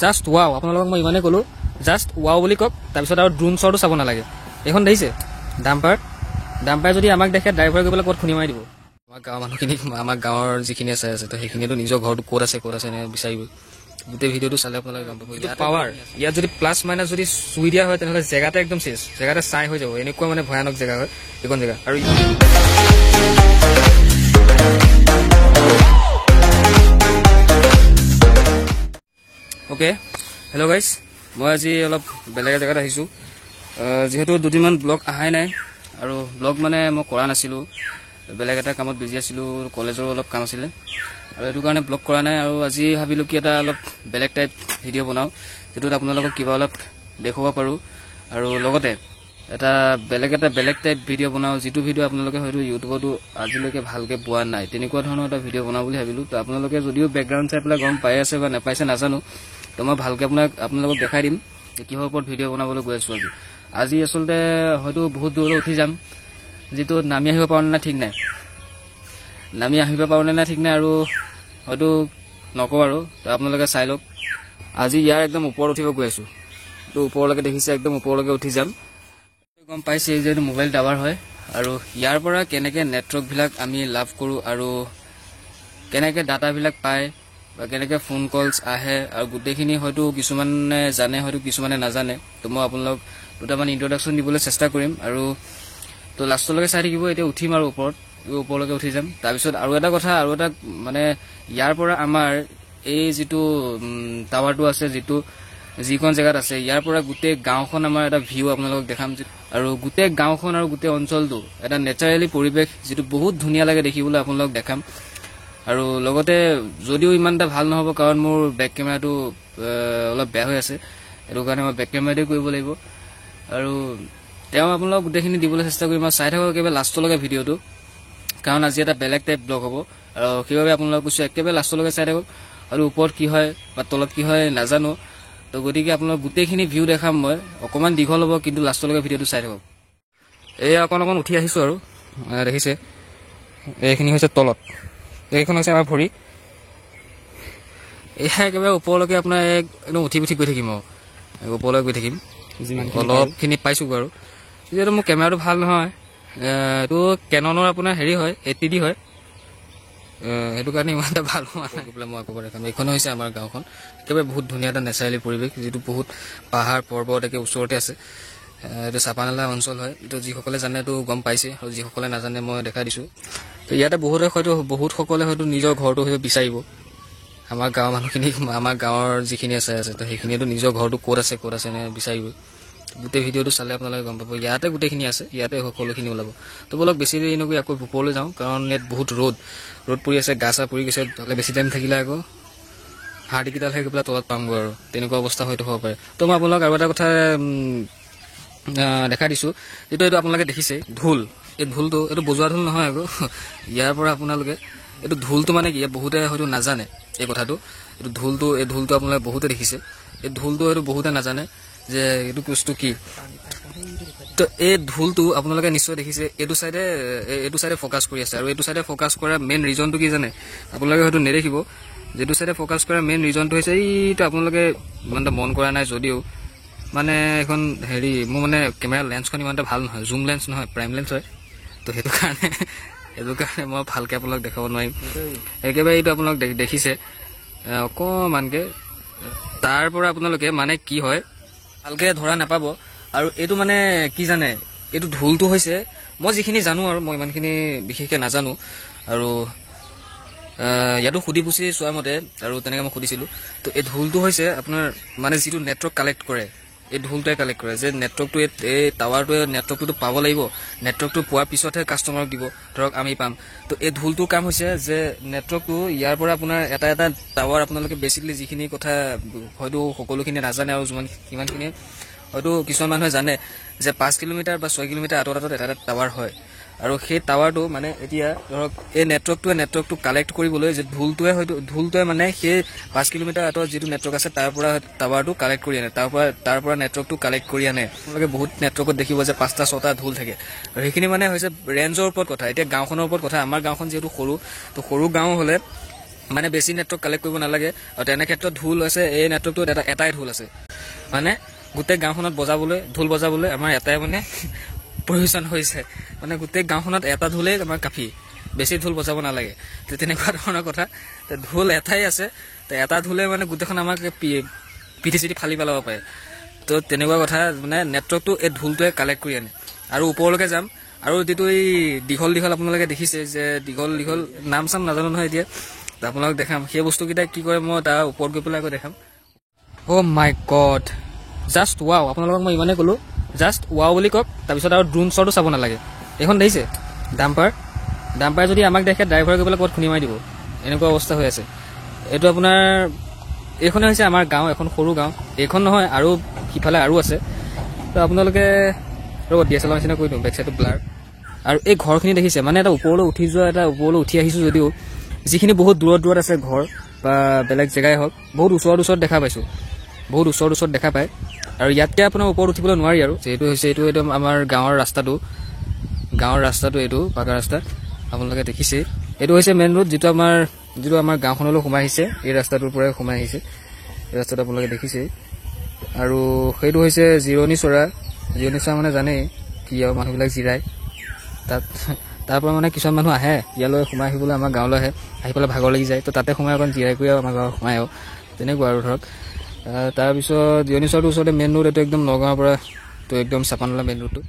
just wow আপোনালোকক মই ইমানেই ক'লোঁ জাষ্ট ৱাও বুলি কওক তাৰপিছত আৰু ড্ৰোন শ্বটো চাব নালাগে এইখন দেখিছে ডাম্পাৰ যদি আমাক দেখে ড্ৰাইভাৰে গৈ পেলাই ক'ত খুন্দি মাৰি দিব আমাৰ গাঁৱৰ মানুহখিনি আমাৰ গাঁৱৰ যিখিনি চাই আছে তো সেইখিনিতো নিজৰ ঘৰটো ক'ত আছে বিচাৰিব গোটেই ভিডিঅ'টো চালে আপোনালোকে গম পাব ইয়াত পাৱাৰ ইয়াত যদি প্লাছ মাইনাছ যদি চুই দিয়া হয় তেনেহ'লে জেগাতে একদম চেছ জেগাতে চাই হৈ যাব এনেকুৱা মানে ভয়ানক জেগা হয় এইখন জেগা আৰু অ'কে হেল্ল' গাইজ মই আজি অলপ বেলেগ জেগাত আহিছোঁ যিহেতু দুদিনমান ব্লগ অহাই নাই আৰু ব্লগ মানে মই কৰা নাছিলোঁ বেলেগ এটা কামত বিজি আছিলোঁ কলেজৰো অলপ কাম আছিলে আৰু সেইটো কাৰণে ব্লগ কৰা নাই আৰু আজি ভাবিলোঁ কি এটা অলপ বেলেগ টাইপ ভিডিঅ' বনাওঁ যিটোত আপোনালোকক কিবা অলপ দেখুৱাব পাৰোঁ আৰু লগতে এটা বেলেগ টাইপ ভিডিঅ' বনাওঁ যিটো ভিডিঅ' আপোনালোকে হয়তো ইউটিউবতো আজিলৈকে ভালকৈ পোৱা নাই তেনেকুৱা ধৰণৰ এটা ভিডিঅ' বনাওঁ বুলি ভাবিলোঁ তো আপোনালোকে যদিও বেকগ্ৰাউণ্ড চাই পেলাই গম পাই আছে বা নাপাইছে নাজানো তো মই ভালকৈ আপোনালোকক দেখাই দিম যে কিহৰ ওপৰত ভিডিঅ' বনাবলৈ গৈ আছোঁ আজি আচলতে হয়তো বহুত দূৰলৈ উঠি যাম যিটো নামি আহিব পাৰোঁ নে ঠিক নাই আৰু হয়তো নকওঁ আৰু তো আপোনালোকে চাই লওক আজি ইয়াৰ একদম ওপৰত উঠিব গৈ আছোঁ তো ওপৰলৈকে দেখিছে একদম ওপৰলৈকে উঠি যাম গম পাইছে যে এইটো মোবাইল টাৱাৰ হয় আৰু ইয়াৰ পৰা কেনেকৈ নেটৱৰ্কবিলাক আমি লাভ কৰোঁ আৰু কেনেকৈ ডাটাবিলাক পায় বা কেনেকৈ ফোন কলছ আহে আৰু গোটেইখিনি হয়তো কিছুমানে জানে হয়তো কিছুমানে নাজানে তো মই আপোনালোক দুটামান ইন্ট্ৰডাকশ্যন দিবলৈ চেষ্টা কৰিম আৰু তো লাষ্টলৈকে চাই থাকিব এতিয়া উঠিম আৰু ওপৰলৈকে উঠি যাম তাৰপিছত আৰু এটা কথা মানে ইয়াৰ পৰা আমাৰ এই যিটো টাৱাৰটো আছে যিখন জেগাত আছে ইয়াৰ পৰা গোটেই গাঁওখন আমাৰ এটা ভিউ আপোনালোকক দেখাম আৰু গোটেই গাঁওখন আৰু গোটেই অঞ্চলটো এটা নেচাৰেলি পৰিৱেশ যিটো বহুত ধুনীয়া লাগে দেখিবলৈ আপোনালোকক দেখাম আৰু লগতে যদিও ইমান এটা ভাল নহ'ব কাৰণ মোৰ বেক কেমেৰাটো অলপ বেয়া হৈ আছে সেইটো কাৰণে মই বেক কেমেৰাতে কৰিব লাগিব আৰু তেওঁ আপোনালোকক গোটেইখিনি দিবলৈ চেষ্টা কৰিম আৰু চাই থাকক একেবাৰে লাষ্টলৈকে ভিডিঅ'টো কাৰণ আজি এটা বেলেগ টাইপ ব্লগ হ'ব আৰু সেইবাবে আপোনালোকক কৈছোঁ একেবাৰে লাষ্টলৈকে চাই থাকক আৰু ওপৰত কি হয় বা তলত কি হয় নাজানো তো গতিকে আপোনালোক গোটেইখিনি ভিউ দেখাম মই অকণমান দীঘল হ'ব কিন্তু লাষ্টলৈকে ভিডিঅ'টো চাই থাকক এয়া অকণ উঠি আহিছোঁ আৰু দেখিছে এইখিনি হৈছে তলত এইখন হৈছে আমাৰ ভৰি এয়া একেবাৰে ওপৰলৈকে আপোনাৰ একদম উঠি গৈ থাকিম আৰু ওপৰলৈ গৈ থাকিম অলপখিনি পাইছোগৈ আৰু যিহেতু মোৰ কেমেৰাটো ভাল নহয় এইটো কেননৰ আপোনাৰ হেৰি হয় 80D হয় সেইটো কাৰণে ইমান এটা ভাল হোৱা নাই পেলাই মই আকৌ দেখাম এইখন হৈছে আমাৰ গাঁওখন একেবাৰে বহুত ধুনীয়া এটা নেচাৰেলি পৰিৱেশ যিটো বহুত পাহাৰ পৰ্বত একে ওচৰতে আছে এইটো চাপানালা অঞ্চল হয় এইটো যিসকলে জানে এইটো গম পাইছে আৰু যিসকলে নাজানে মই দেখাই দিছোঁ তো ইয়াতে বহুতসকলে হয়তো নিজৰ ঘৰটো হয়তো বিচাৰিব আমাৰ গাঁৱৰ মানুহখিনি আমাৰ গাঁৱৰ যিখিনি আছে তো সেইখিনিতো নিজৰ ঘৰটো ক'ত আছে বিচাৰিব গোটেই ভিডিঅ'টো চালে আপোনালোকে গম পাব ইয়াতে গোটেইখিনি আছে ইয়াতে সকলোখিনি ওলাব তো বলক বেছি দেৰি নগৈ আকৌ ওপৰলৈ যাওঁ কাৰণ ইয়াত বহুত ৰ'দ পৰি আছে গা চা পৰি গৈছে তালৈ বেছি টাইম থাকিলে আকৌ হাৰ্ডিকেইডাল হৈ গৈ পেলাই তলত পামগৈ আৰু তেনেকুৱা অৱস্থা হয়তো হ'ব পাৰে তো মই আপোনালোক আৰু এটা কথা দেখাই দিছোঁ যিটো এইটো আপোনালোকে দেখিছে ঢোল এই ঢোলটো এইটো বজোৱা ঢোল নহয় আকৌ ইয়াৰ পৰা আপোনালোকে এইটো ঢোলটো মানে কি বহুতে হয়তো নাজানে এই কথাটো এই ঢোলটো আপোনালোকে বহুতে দেখিছে এই ঢোলটো হয়তো বহুতে নাজানে যে এইটো বস্তু কি তো এই ঢোলটো আপোনালোকে নিশ্চয় দেখিছে এইটো চাইডে ফ'কাছ কৰি আছে আৰু এইটো চাইডে ফ'কাছ কৰা মেইন ৰিজনটো কি জানে আপোনালোকে হয়তো নেদেখিব যিটো চাইডে ফ'কাছ কৰা মেইন ৰিজনটো হৈছে এইটো আপোনালোকে ইমান এটা মন কৰা নাই যদিও মানে এখন হেৰি মোৰ মানে কেমেৰা লেন্সখন ইমান এটা ভাল নহয় জুম লেন্স নহয় প্ৰাইম লেন্স হয় তো সেইটো কাৰণে মই ভালকৈ আপোনালোক দেখাব নোৱাৰিম একেবাৰে এইটো আপোনালোক দেখিছে অকণমানকৈ তাৰ পৰা আপোনালোকে মানে কি হয় ভালকৈ ধৰা নাপাব আৰু এইটো মানে কি জানে এইটো ঢোলটো হৈছে মই যিখিনি জানো আৰু মই ইমানখিনি বিশেষকৈ নাজানো আৰু ইয়াতো সুধি পুচি চোৱা মতে আৰু তেনেকৈ মই সুধিছিলোঁ তো এই ঢোলটো হৈছে আপোনাৰ মানে যিটো নেটৱৰ্ক কালেক্ট কৰে এই ঢোলটোৱে কালেক্ট কৰে যে নেটৱৰ্কটো এই টাৱাৰটোৱে নেটৱৰ্কটো পাব লাগিব নেটৱৰ্কটো পোৱাৰ পিছতহে কাষ্টমাৰক দিব ধৰক আমি পাম তো এই ঢোলটোৰ কাম হৈছে যে নেটৱৰ্কটো ইয়াৰ পৰা আপোনাৰ এটা টাৱাৰ আপোনালোকে বেচিকলি যিখিনি কথা হয়তো সকলোখিনি নাজানে আৰু ইমানখিনি হয়তো কিছুমান মানুহে জানে যে 5 কিলোমিটাৰ বা 6 কিলোমিটাৰ আঁতৰত এটা টাৱাৰ হয় আৰু সেই টাৱাৰটো মানে এতিয়া ধৰক এই নেটৱৰ্কটো কালেক্ট কৰিবলৈ যে ঢোলটোৱে মানে সেই 5 কিলোমিটাৰ আঁতৰত যিটো নেটৱৰ্ক আছে তাৰ পৰা টাৱাৰটো কালেক্ট কৰি আনে তাৰ পৰা নেটৱৰ্কটো কালেক্ট কৰি আনে আপোনালোকে বহুত নেটৱৰ্কত দেখিব যে 5টা 6টা ঢোল থাকে আৰু সেইখিনি মানে হৈছে ৰেঞ্জৰ ওপৰত কথা এতিয়া গাঁওখনৰ ওপৰত কথা আমাৰ গাঁওখন যিহেতু সৰু গাঁও হ'লে মানে বেছি নেটৱৰ্ক কালেক্ট কৰিব নালাগে আৰু তেনে ক্ষেত্ৰত ঢোল আছে এই নেটৱৰ্কটো এটাই ঢোল আছে মানে গোটেই গাঁওখনত বজাবলৈ ঢোল বজাবলৈ আমাৰ এটাই মানে প্ৰয়োজন হৈছে মানে গোটেই গাঁওখনত এটা ঢোলেই আমাৰ কাফি বেছি ঢোল বজাব নালাগে তো তেনেকুৱা ধৰণৰ কথা তো ঢোল এটাই আছে তো এটা ঢোলে মানে গোটেইখন আমাক পিঠি চিঠি ফালি পেলাব পাৰে তো তেনেকুৱা কথা মানে নেটৱৰ্কটো এই ঢোলটোৱে কালেক্ট কৰি আনে আৰু ওপৰলৈকে যাম আৰু যিটো এই দীঘল আপোনালোকে দেখিছে যে দীঘল নাম চাম নাজানো নহয় এতিয়া আপোনালোক দেখাম সেই বস্তুকেইটা কি কৰে মই তাৰ ওপৰত গৈ পেলাই আকৌ দেখাম অ' মাই গড জাষ্ট ৱাও আপোনালোকক মই ইমানেই ক'লোঁ জাষ্ট ৱাও বুলি কওক তাৰপিছত আৰু ড্ৰোন শ্বটো চাব নালাগে এইখন দেখিছে ডাম্পাৰ যদি আমাক দেখে ড্ৰাইভাৰ গৈ পেলাই ক'ত খুন্দি মাৰি দিব এনেকুৱা অৱস্থা হৈ আছে এইটো আপোনাৰ এইখনে হৈছে আমাৰ গাঁও এখন সৰু গাঁও এইখন নহয় আৰু সিফালে আৰু আছে তো আপোনালোকে ৰ'ব DSLR নিচিনা কৰি দিওঁ বেক চাইডটো ব্লাৰ আৰু এই ঘৰখিনি দেখিছে মানে এটা ওপৰলৈ উঠি আহিছোঁ যদিও যিখিনি বহুত দূৰত আছে ঘৰ বা বেলেগ জেগাই হওক বহুত ওচৰত দেখা পাইছোঁ বহুত ওচৰত দেখা পায় আৰু ইয়াতকৈ আপোনাৰ ওপৰত উঠিবলৈ নোৱাৰি আৰু যিহেতু হৈছে এইটো একদম আমাৰ গাঁৱৰ ৰাস্তাটো এইটো পাকা ৰাস্তা আপোনালোকে দেখিছে এইটো হৈছে মেইন ৰোড যিটো আমাৰ গাঁওখনলৈ সোমাই আহিছে এই ৰাস্তাটোৰ পৰাই সোমাই আহিছে এই ৰাস্তাটো আপোনালোকে দেখিছে আৰু সেইটো হৈছে জিৰণি চৰা মানে জানেই কি আৰু মানুহবিলাক জিৰায় তাৰ পৰা মানে কিছুমান মানুহ আহে ইয়ালৈ সোমাই আহিবলৈ আমাৰ গাঁৱলৈ আহি পেলাই ভাগৰ লাগি যায় তো তাতে সোমাই অকণ জিৰাই কৰি আমাৰ গাঁৱত সোমাই আৰু তেনেকুৱা আৰু ধৰক তাৰপিছত জিৰণি চৰাটোৰ ওচৰতে মেইন ৰোড এইটো একদম নগাঁৱৰ পৰা তো একদম চাপানলা মেইন ৰোডটো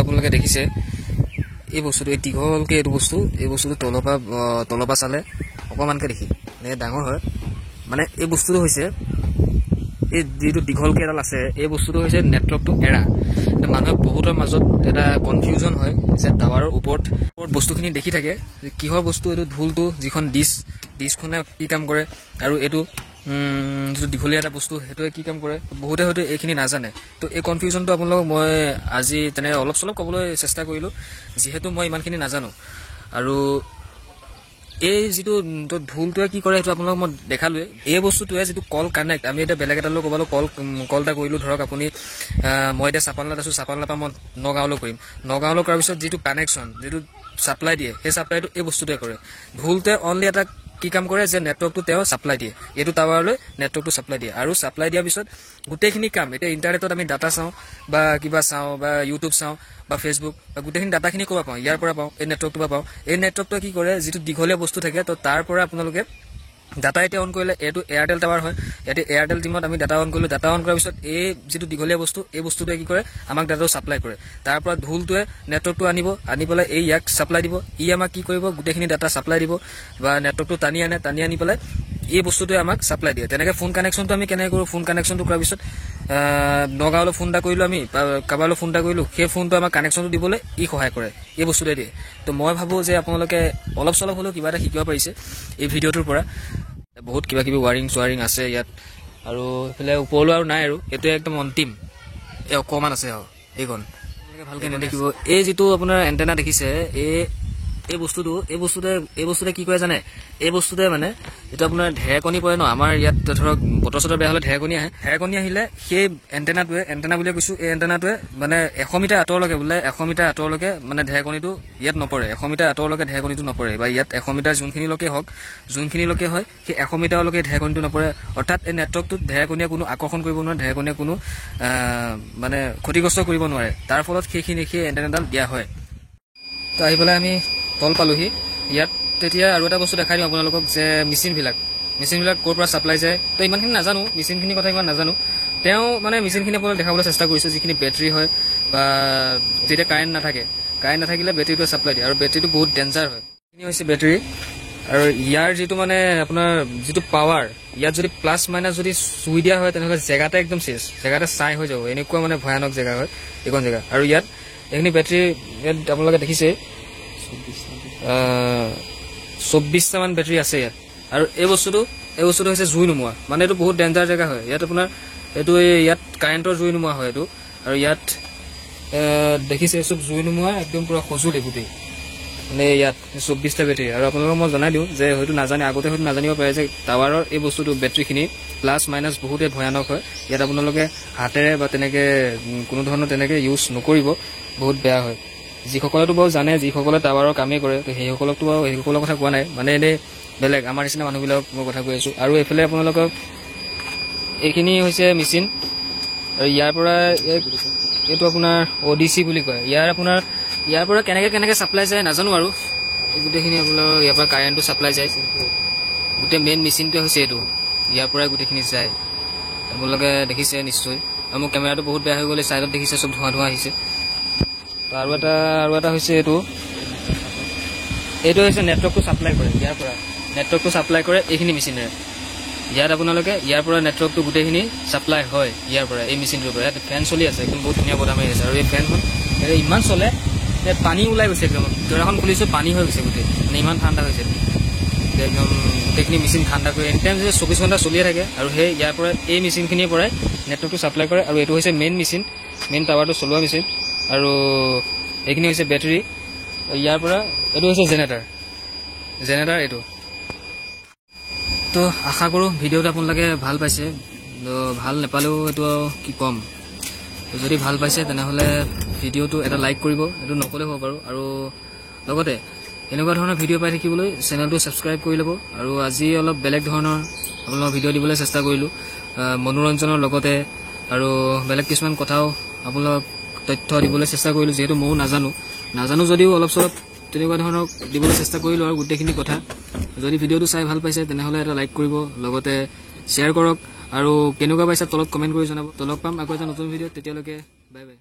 আপোনালোকে দেখিছে এই বস্তুটো এই দীঘলকৈ এই বস্তুটো তলৰ পৰা চালে অকণমানকৈ দেখি এনেকৈ ডাঙৰ হয় মানে এই বস্তুটো হৈছে এই যিটো দীঘলকৈ এডাল আছে এই বস্তুটো হৈছে নেটৱৰ্কটো এৰা মানুহে বহুতৰ মাজত এটা কনফিউজন হয় যে টাৱাৰৰ ওপৰত বস্তুখিনি দেখি থাকে কিহৰ বস্তু এইটো ঢোলটো যিখন ডিছখনে কি কাম কৰে আৰু এইটো যিটো দীঘলীয়া এটা বস্তু সেইটোৱে কি কাম কৰে বহুতে হয়তো এইখিনি নাজানে তো এই কনফিউজনটো আপোনালোকক মই আজি তেনেকৈ অলপ চলপ ক'বলৈ চেষ্টা কৰিলোঁ যিহেতু মই ইমানখিনি নাজানো আৰু এই যিটো ঢোলটোৱে কি কৰে সেইটো আপোনালোকক মই দেখালোৱে এই বস্তুটোৱে যিটো কল কানেক্ট আমি এতিয়া বেলেগ এটালৈ ক'বলৈ কল এটা কৰিলোঁ ধৰক আপুনি মই এতিয়া চাপানলাত আছোঁ চাপানলাৰ পৰা মই নগাঁৱলৈ কৰিম নগাঁৱলৈ কৰাৰ পিছত যিটো কানেকশ্যন যিটো ছাপ্লাই দিয়ে সেই ছাপ্লাইটো এই বস্তুটোৱে কৰে ঢোলটোৱে অনলি এটা কি কাম কৰে যে নেটৱৰ্কটো তেওঁ ছাপ্লাই দিয়ে এইটো টাৱাৰলৈ নেটৱৰ্কটো ছাপ্লাই দিয়ে আৰু ছাপ্লাই দিয়াৰ পিছত গোটেইখিনি কাম এতিয়া ইণ্টাৰনেটত আমি ডাটা চাওঁ বা কিবা চাওঁ বা ইউটিউব চাওঁ বা ফেচবুক বা গোটেইখিনি ডাটাখিনি ক'ৰ পৰা পাওঁ ইয়াৰ পৰা পাওঁ এই নেটৱৰ্কটোৰ পৰা পাওঁ এই নেটৱৰ্কটোৱে কি কৰে যিটো দীঘলীয়া বস্তু থাকে তো তাৰ পৰা আপোনালোকে ডাটা এতিয়া অন কৰিলে এইটো এয়াৰটেল টাৱাৰ হয় ইয়াতে এয়াৰটেল টিমত আমি ডাটা অন কৰিলোঁ ডাটা অন কৰাৰ পিছত এই যিটো দীঘলীয়া বস্তু এই বস্তুটোৱে কি কৰে আমাক ডাটাটো ছাপ্লাই কৰে তাৰ পৰা ঢোলটোৱে নেটৱৰ্কটো আনি পেলাই এই ইয়াক ছাপ্লাই দিব আমাক কি কৰিব গোটেইখিনি ডাটা ছাপ্লাই দিব বা নেটৱৰ্কটো টানি আনি পেলাই এই বস্তুটোৱে আমাক ছাপ্লাই দিয়ে তেনেকৈ ফোন কানেকশ্যনটো আমি কেনেকৈ কৰোঁ ফোন কানেকশ্যনটো কৰাৰ পিছত নগাঁৱলৈ ফোন এটা কৰিলোঁ আমি কাৰোবালৈ ফোন এটা কৰিলোঁ সেই ফোনটো আমাক কানেকশ্যনটো দিবলৈ সহায় কৰে এই বস্তুটোৱে দিয়ে তো মই ভাবোঁ যে আপোনালোকে অলপ চলপ হ'লেও কিবা এটা শিকিব পাৰিছে এই ভিডিঅ'টোৰ পৰা বহুত কিবা কিবি ৱাৰিং আছে ইয়াত আৰু এইফালে ওপৰলৈ আৰু নাই আৰু এইটোৱে একদম অন্তিম এই অকণমান আছে আৰু এইখন ভালকৈ নেদেখিব এই যিটো আপোনাৰ এণ্টেনা দেখিছে এই এই বস্তুতে কি কৰে জানে এই বস্তুতে মানে এটা আপোনাৰ ঢেৰেকনি পৰে ন আমাৰ ইয়াত ধৰক বতৰ চতৰ বেয়া হ'লে ঢেৰেকনি আহিলে সেই এণ্টেনা বুলিয়ে কৈছোঁ এই এণ্টেনাটোৱে মানে 100 মিটাৰ আঁতৰলৈকে বোলে 100 মিটাৰ আঁতৰলৈকে মানে ঢেৰেকনিটো ইয়াত নপৰে 100 মিটাৰ আঁতৰলৈকে ঢেৰেকনিটো নপৰে বা ইয়াত 100 মিটাৰ যোনখিনিলৈকে হয় সেই 100 মিটাৰলৈকে ঢেৰেকনিটো নপৰে অৰ্থাৎ এই নেটৱৰ্কটোত ঢেৰেকনিয়ে কোনো আকৰ্ষণ কৰিব নোৱাৰে ঢেৰেকনিয়ে কোনো মানে ক্ষতিগ্ৰস্ত কৰিব নোৱাৰে তাৰ ফলত সেই এণ্টেনাডাল দিয়া হয় তো আহি পেলাই আমি তল পালোহি ইয়াত তেতিয়া আৰু এটা বস্তু দেখাই দিওঁ আপোনালোকক যে মেচিনবিলাক ক'ৰ পৰা ছাপ্লাই যায় তো ইমানখিনি নাজানো মেচিনখিনিৰ কথা ইমান নাজানো তেওঁ মানে মেচিনখিনি আপোনালোক দেখাবলৈ চেষ্টা কৰিছে যিখিনি বেটাৰী হয় বা যেতিয়া কাৰেণ্ট নাথাকিলে বেটাৰীটো ছাপ্লাই দিয়ে আৰু বেটাৰীটো বহুত ডেঞ্জাৰ হয় এইখিনি হৈছে বেটাৰী আৰু ইয়াৰ যিটো মানে আপোনাৰ যিটো পাৱাৰ ইয়াত যদি প্লাছ মাইনাছ যদি চুই দিয়া হয় তেনেহ'লে জেগাতে একদম চেছ জেগাতে চাই হৈ যাব এনেকুৱা মানে ভয়ানক জেগা হয় এইখন জেগা আৰু ইয়াত এইখিনি বেটাৰী ইয়াত আপোনালোকে দেখিছে 24টামান বেটাৰী আছে ইয়াত আৰু এই বস্তুটো হৈছে জুই নোমোৱা মানে এইটো বহুত ডেঞ্জাৰ জেগা হয় ইয়াত আপোনাৰ এইটো ইয়াত কাৰেণ্টৰ জুই নোমোৱা হয় এইটো আৰু ইয়াত দেখিছে চব জুই নোমোৱা একদম পুৰা সজুলি গোটেই মানে ইয়াত 24টা বেটাৰী আৰু আপোনালোকক মই জনাই দিওঁ যে হয়তো আগতে নাজানিব পাৰে যে টাৱাৰৰ এই বস্তুটো বেটাৰীখিনি প্লাছ মাইনাছ বহুতেই ভয়ানক হয় ইয়াত আপোনালোকে হাতেৰে বা তেনেকৈ কোনো ধৰণৰ তেনেকৈ ইউজ নকৰিব বহুত বেয়া হয় যিসকলেতো বাৰু জানে যিসকলে টাৱাৰৰ কামেই কৰে তো সেইসকলৰ কথা কোৱা নাই মানে এনেই বেলেগ আমাৰ নিচিনা মানুহবিলাকক মই কথা কৈ আছোঁ আৰু এইফালে আপোনালোকক এইখিনি হৈছে মেচিন আৰু ইয়াৰ পৰা এইটো আপোনাৰ ODC বুলি কয় ইয়াৰ পৰা কেনেকৈ ছাপ্লাই যায় নাজানো আৰু গোটেইখিনি আপোনাৰ ইয়াৰ পৰা কাৰেণ্টটো ছাপ্লাই যায় গোটেই মেইন মেচিনটোৱে হৈছে এইটো ইয়াৰ পৰাই গোটেইখিনি যায় আপোনালোকে দেখিছে নিশ্চয় আৰু মোৰ কেমেৰাটো বহুত বেয়া হৈ গ'লে ছাইডত দেখিছে চব ধোঁৱা আহিছে আৰু এটা হৈছে এইটো হৈছে নেটৱৰ্কটো ছাপ্লাই কৰে ইয়াৰ পৰা নেটৱৰ্কটো ছাপ্লাই কৰে এইখিনি মেচিনেৰে ইয়াত আপোনালোকে ইয়াৰ পৰা নেটৱৰ্কটো গোটেইখিনি ছাপ্লাই হয় ইয়াৰ পৰা এই মেচিনটোৰ পৰা ইয়াত ফেন চলি আছে একদম বহুত ধুনীয়া বতাহ মাৰি আছে আৰু এই ফেনখন ইমান চলে ইয়াত পানী ওলাই গৈছে একদম ভিতৰখন খুলিছোঁ পানী হৈ গৈছে গোটেই মানে ইমান ঠাণ্ডা হৈছে একদম গোটেইখিনি মেচিন ঠাণ্ডা কৰি এনি টাইম যে 24 ঘণ্টা চলিয়ে থাকে আৰু সেই ইয়াৰ পৰা এই মেচিনখিনিৰ পৰাই নেটৱৰ্কটো ছাপ্লাই কৰে আৰু এইটো হৈছে মেইন টাৱাৰটো চলোৱা মেচিন আৰু এইখিনি হৈছে বেটাৰী ইয়াৰ পৰা এইটো হৈছে জেনেৰেটাৰ এইটো তো আশা কৰোঁ ভিডিঅ'টো আপোনালোকে ভাল পাইছে ভাল নাপালেও এইটো কি ক'ম যদি ভাল পাইছে তেনেহ'লে ভিডিঅ'টো এটা লাইক কৰিব এইটো নক'লেও হ'ব বাৰু আৰু লগতে এনেকুৱা ধৰণৰ ভিডিঅ' পাই থাকিবলৈ চেনেলটো ছাবস্ক্ৰাইব কৰি ল'ব আৰু আজি অলপ বেলেগ ধৰণৰ আপোনালোকক ভিডিঅ' দিবলৈ চেষ্টা কৰিলোঁ মনোৰঞ্জনৰ লগতে আৰু বেলেগ কিছুমান কথাও আপোনালোকক তথ্য দিবলৈ চেষ্টা কৰিলোঁ যিহেতু ময়ো নাজানো যদিও অলপ চলপ তেনেকুৱা ধৰণৰ দিবলৈ চেষ্টা কৰিলোঁ আৰু গোটেইখিনি কথা যদি ভিডিঅ'টো চাই ভাল পাইছে তেনেহ'লে এটা লাইক কৰিব লগতে শ্বেয়াৰ কৰক আৰু কেনেকুৱা পাইছে তলত কমেণ্ট কৰি জনাব তলক পাম আকৌ এটা নতুন ভিডিঅ' তেতিয়ালৈকে বাই বাই